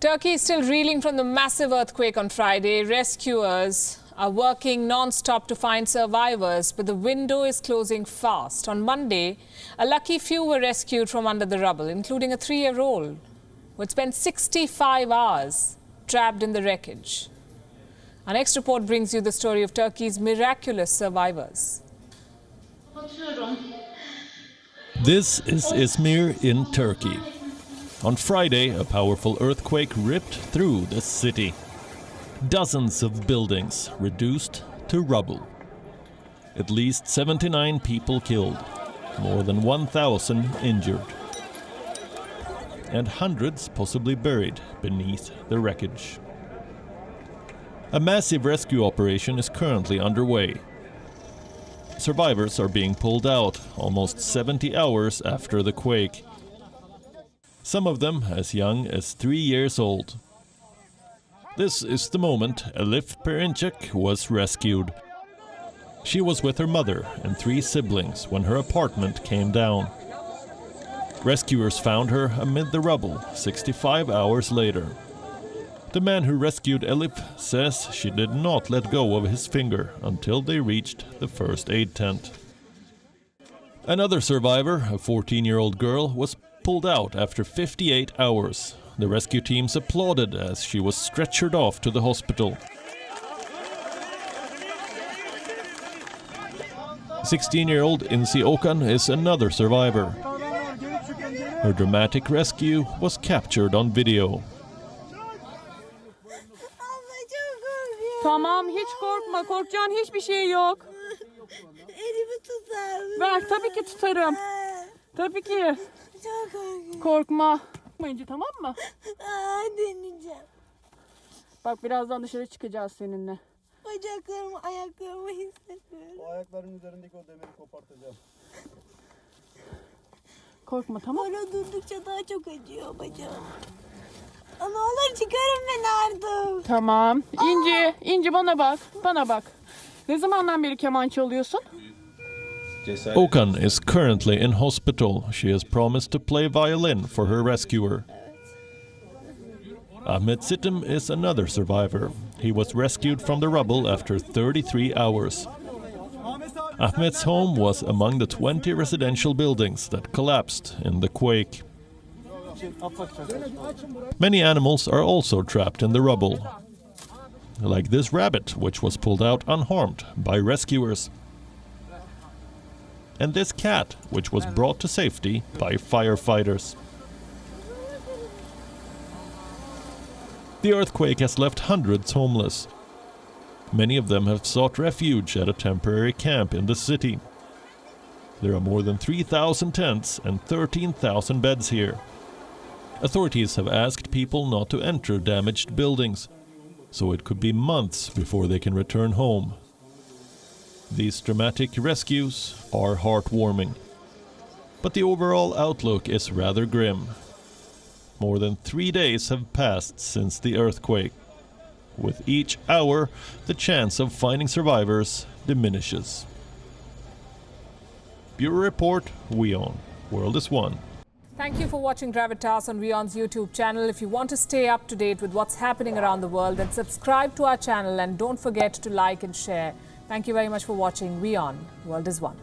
Turkey is still reeling from the massive earthquake on Friday. Rescuers are working non-stop to find survivors, but the window is closing fast. On Monday, a lucky few were rescued from under the rubble, including a 3-year-old who had spent 65 hours trapped in the wreckage. Our next report brings you the story of Turkey's miraculous survivors. This is Izmir in Turkey. On Friday, a powerful earthquake ripped through the city. Dozens of buildings reduced to rubble. At least 79 people killed, more than 1,000 injured, and hundreds possibly buried beneath the wreckage. A massive rescue operation is currently underway. Survivors are being pulled out almost 70 hours after the quake. Some of them as young as 3 years old. This is the moment Elif Perinçek was rescued. She was with her mother and 3 siblings when her apartment came down. Rescuers found her amid the rubble 65 hours later. The man who rescued Elif says she did not let go of his finger until they reached the first aid tent. Another survivor, a 14-year-old girl, was pulled out after 58 hours. The rescue teams applauded as she was stretchered off to the hospital. 16-year-old Insi Okan is another survivor. Her dramatic rescue was captured on video. Tamam, hiç korkma. Korkacağın hiçbir şey yok. Elimi tutar mısın? Ver, tabii ki tutarım. Tabii ki. Çok korkuyorum. Korkma. Korkmayınca, tamam mı? Deneyeceğim. Bak birazdan dışarı çıkacağız seninle. Bacaklarımı, ayaklarımı hissediyorum. O ayakların üzerindeki o demiri kopartacağım. Korkma, tamam mı? Ara durdukça daha çok acıyor bacağım. Ne olur çıkarın beni artık. Tamam. İnci bana bak. Bana bak. Ne zamandan beri keman çalıyorsun? Okan is currently in hospital. She has promised to play violin for her rescuer. Ahmet Sitim is another survivor. He was rescued from the rubble after 33 hours. Ahmet's home was among the 20 residential buildings that collapsed in the quake. Many animals are also trapped in the rubble, like this rabbit, which was pulled out unharmed by rescuers, and this cat, which was brought to safety by firefighters. The earthquake has left hundreds homeless. Many of them have sought refuge at a temporary camp in the city. There are more than 3,000 tents and 13,000 beds here. Authorities have asked people not to enter damaged buildings, so it could be months before they can return home. These dramatic rescues are heartwarming, but the overall outlook is rather grim. More than 3 days have passed since the earthquake. With each hour, the chance of finding survivors diminishes. Bureau Report, WION. World is One. Thank you for watching Gravitas on WION's YouTube channel. If you want to stay up to date with what's happening around the world, then subscribe to our channel and don't forget to like and share. Thank you very much for watching WION. World is One.